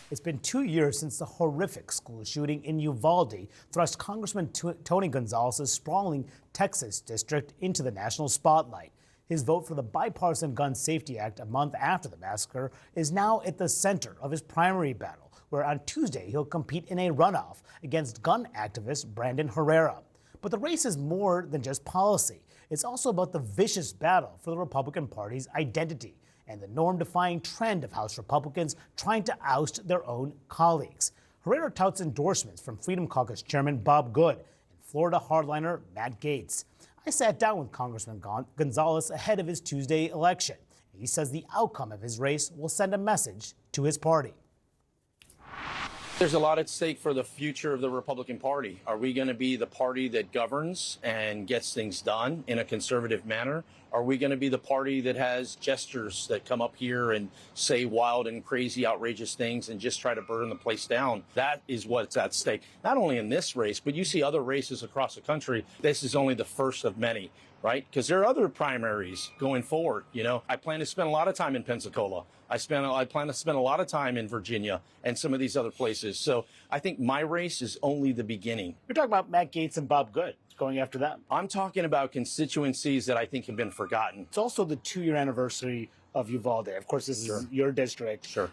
It's been 2 years since the horrific school shooting in Uvalde thrust Congressman Tony Gonzalez's sprawling Texas district into the national spotlight. His vote for the Bipartisan Gun Safety Act a month after the massacre is now at the center of his primary battle, where on Tuesday he'll compete in a runoff against gun activist Brandon Herrera. But the race is more than just policy. It's also about the vicious battle for the Republican Party's identity and the norm-defying trend of House Republicans trying to oust their own colleagues. Herrera touts endorsements from Freedom Caucus Chairman Bob Good and Florida hardliner Matt Gaetz. I sat down with Congressman Gonzalez ahead of his Tuesday election. He says the outcome of his race will send a message to his party. There's a lot at stake for the future of the Republican Party. Are we going to be the party that governs and gets things done in a conservative manner? Are we going to be the party that has gestures that come up here and say wild and crazy, outrageous things and just try to burn the place down? That is what's at stake, not only in this race, but you see other races across the country. This is only the first of many, right? Because there are other primaries going forward. You know, I plan to spend a lot of time in Pensacola. I plan to spend a lot of time in Virginia and some of these other places. So I think my race is only the beginning. You're talking about Matt Gaetz and Bob Good going after them. I'm talking about constituencies that I think have been forgotten. It's also the 2-year anniversary of Uvalde. Of course, this is your district. Sure.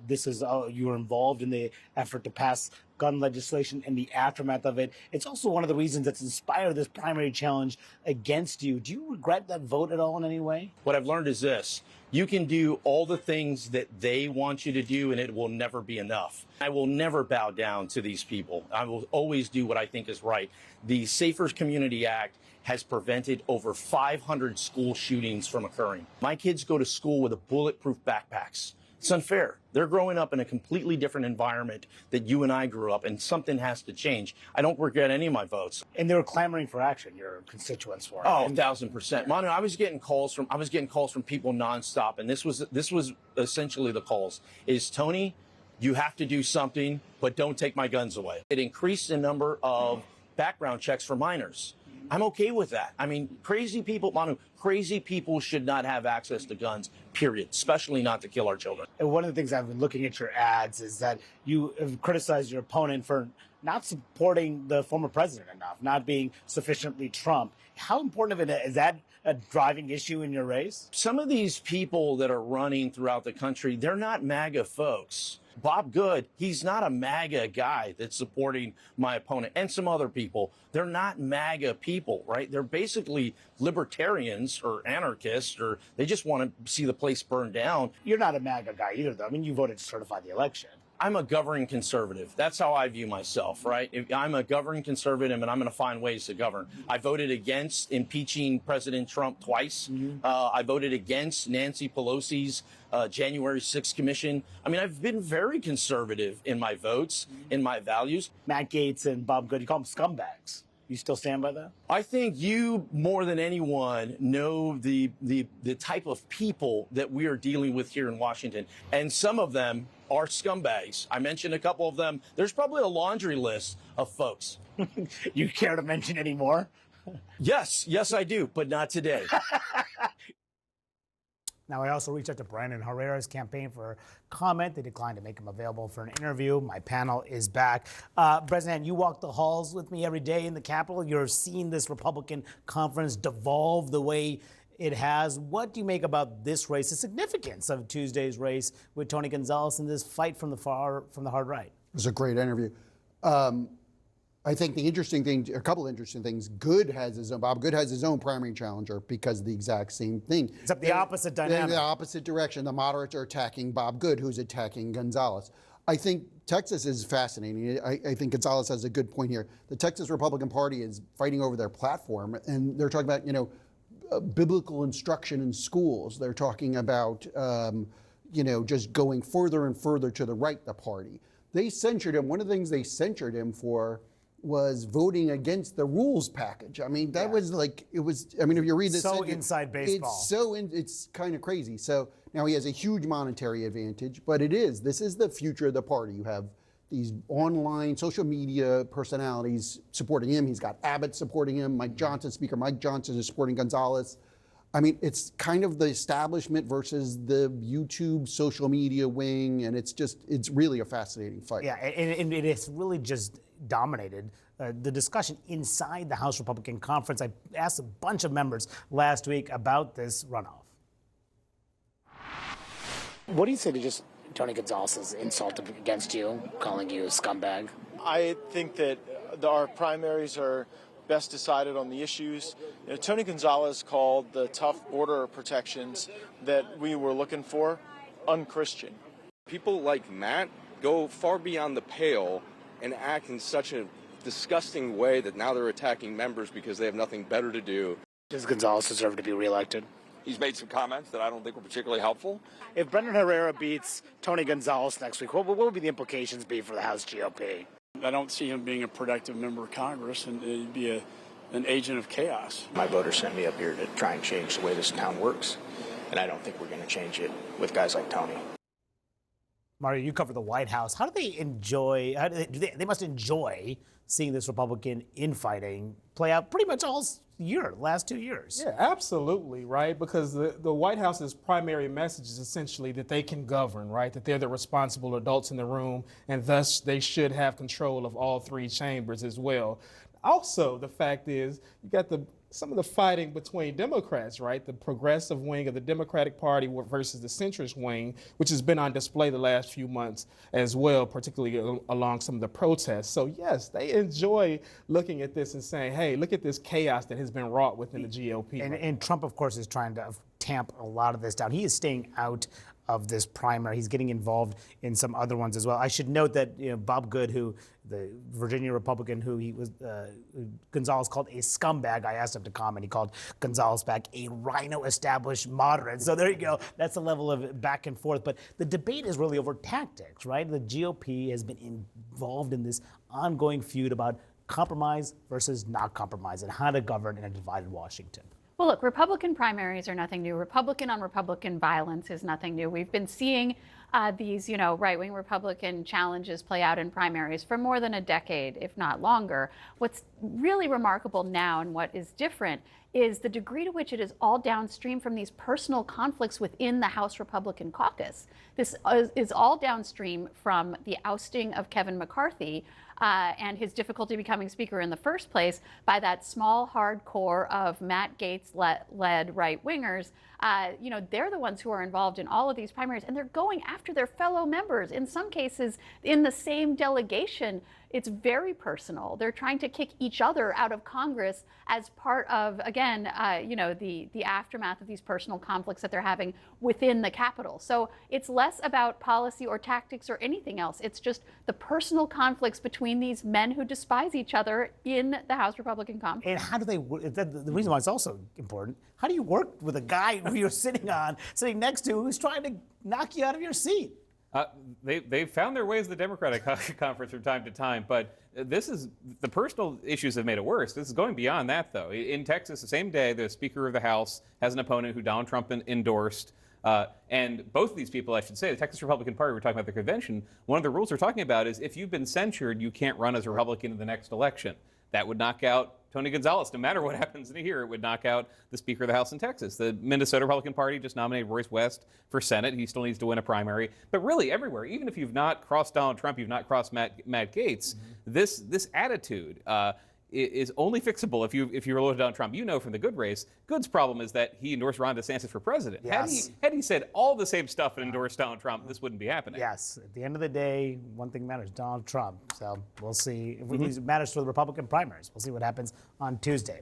This is you were involved in the effort to pass gun legislation and the aftermath of it. It's also one of the reasons that's inspired this primary challenge against you. Do you regret that vote at all in any way? What I've learned is this. You can do all the things that they want you to do, and it will never be enough. I will never bow down to these people. I will always do what I think is right. The Safer Community Act has prevented over 500 school shootings from occurring. My kids go to school with bulletproof backpacks. It's unfair. They're growing up in a completely different environment that you and I grew up, and something has to change. I don't regret any of my votes. And they were clamoring for action, your constituents were. Oh, 1,000%. Manu, I was getting calls from people nonstop, and this was essentially the calls. Is Tony, you have to do something, but don't take my guns away. It increased the number of background checks for minors. I'm okay with that. I mean, crazy people, Manu, crazy people should not have access to guns, period, especially not to kill our children. And one of the things I've been looking at your ads is that you have criticized your opponent for not supporting the former president enough, not being sufficiently Trump. How important of it is that a driving issue in your race? Some of these people that are running throughout the country, they're not MAGA folks. Bob Good, he's not a MAGA guy that's supporting my opponent, and some other people. They're not MAGA people, right? They're basically libertarians or anarchists, or they just want to see the place burned down. You're not a MAGA guy either, though. I mean, you voted to certify the election. I'm a governing conservative. That's how I view myself, right? I'm a governing conservative, and I'm going to find ways to govern. I voted against impeaching President Trump twice. I voted against Nancy Pelosi's January 6th commission. I mean, I've been very conservative in my votes, in my values. Matt Gaetz and Bob Good, you call them scumbags. You still stand by that? I think you, more than anyone, know the type of people that we are dealing with here in Washington. And some of them are scumbags. I mentioned a couple of them. There's probably a laundry list of folks. You care to mention any more? Yes, I do, but not today. Now, I also reached out to Brandon Herrera's campaign for comment. They declined to make him available for an interview. My panel is back. President, you walk the halls with me every day in the Capitol. You're seeing this Republican conference devolve the way it has. What do you make about this race, the significance of Tuesday's race with Tony Gonzalez and this fight from the hard right? It was a great interview. I think the interesting thing, a couple of interesting things, Bob Good has his own primary challenger because of the exact same thing. Except the opposite dynamic. The opposite direction. The moderates are attacking Bob Good, who's attacking Gonzalez. I think Texas is fascinating. I think Gonzalez has a good point here. The Texas Republican Party is fighting over their platform, and they're talking about, biblical instruction in schools. They're talking about, just going further and further to the right, the party. They censured him. One of the things they censured him for was voting against the rules package. I mean, that was like, if you read this. So inside baseball. It's kind of crazy. So now he has a huge monetary advantage, but this is the future of the party. You have these online social media personalities supporting him. He's got Abbott supporting him. Speaker Mike Johnson is supporting Gonzalez. I mean, it's kind of the establishment versus the YouTube social media wing, and it's really a fascinating fight. Yeah, and it has really just dominated the discussion inside the House Republican Conference. I asked a bunch of members last week about this runoff. What do you say to just Tony Gonzalez's insult against you, calling you a scumbag? I think that our primaries are best decided on the issues. You know, Tony Gonzalez called the tough border protections that we were looking for unchristian. People like Matt go far beyond the pale and act in such a disgusting way that now they're attacking members because they have nothing better to do. Does Gonzalez deserve to be reelected? He's made some comments that I don't think were particularly helpful. If Brendan Herrera beats Tony Gonzalez next week, what would the implications be for the House GOP? I don't see him being a productive member of Congress, and it'd be an agent of chaos. My voters sent me up here to try and change the way this town works, and I don't think we're going to change it with guys like Tony. Mario, you cover the White House. How do they enjoy? They must enjoy seeing this Republican infighting play out pretty much all year, last 2 years. Yeah, absolutely, right? Because the White House's primary message is essentially that they can govern, right? That they're the responsible adults in the room, and thus they should have control of all three chambers as well. Also, the fact is, you got some of the fighting between Democrats, right? The progressive wing of the Democratic Party versus the centrist wing, which has been on display the last few months as well, particularly along some of the protests. So yes, they enjoy looking at this and saying, hey, look at this chaos that has been wrought within the GOP. And Trump, of course, is trying to tamp a lot of this down. He is staying out of this primary. He's getting involved in some other ones as well. I should note that Bob Good, who the Virginia Republican, who Gonzalez called a scumbag. I asked him to comment. He called Gonzalez back a rhino established moderate. So there you go. That's the level of back and forth. But the debate is really over tactics, right? The GOP has been involved in this ongoing feud about compromise versus not compromise and how to govern in a divided Washington. Well, look, Republican primaries are nothing new. Republican on Republican violence is nothing new. We've been seeing these, right-wing Republican challenges play out in primaries for more than a decade, if not longer. What's really remarkable now and what is different is the degree to which it is all downstream from these personal conflicts within the House Republican caucus. This is all downstream from the ousting of Kevin McCarthy and his difficulty becoming Speaker in the first place by that small, hard core of Matt Gaetz-led right-wingers. They're the ones who are involved in all of these primaries, and they're going after their fellow members. In some cases, in the same delegation, it's very personal. They're trying to kick each other out of Congress as part of, again, the aftermath of these personal conflicts that they're having within the Capitol. So it's less about policy or tactics or anything else. It's just the personal conflicts between these men who despise each other in the House Republican Conference. And how do they? The reason why it's also important. How do you work with a guy who you're sitting next to, who's trying to knock you out of your seat? They've found their ways to the Democratic conference from time to time, but the personal issues have made it worse. This is going beyond that, though. In Texas, the same day, the Speaker of the House has an opponent who Donald Trump endorsed. And both of these people, I should say, the Texas Republican Party, we're talking about the convention, one of the rules they're talking about is if you've been censured, you can't run as a Republican in the next election. That would knock out Tony Gonzalez. No matter what happens in here, it would knock out the Speaker of the House in Texas. The Minnesota Republican Party just nominated Royce West for Senate. He still needs to win a primary. But really, everywhere, even if you've not crossed Donald Trump, you've not crossed Matt Gaetz, this attitude is only fixable if you're loyal to Donald Trump. You know from the Good race, Good's problem is that he endorsed Ron DeSantis for president. Yes. Had he said all the same stuff and endorsed Donald Trump, this wouldn't be happening. Yes. At the end of the day, one thing matters, Donald Trump. So we'll see. It matters for the Republican primaries. We'll see what happens on Tuesday.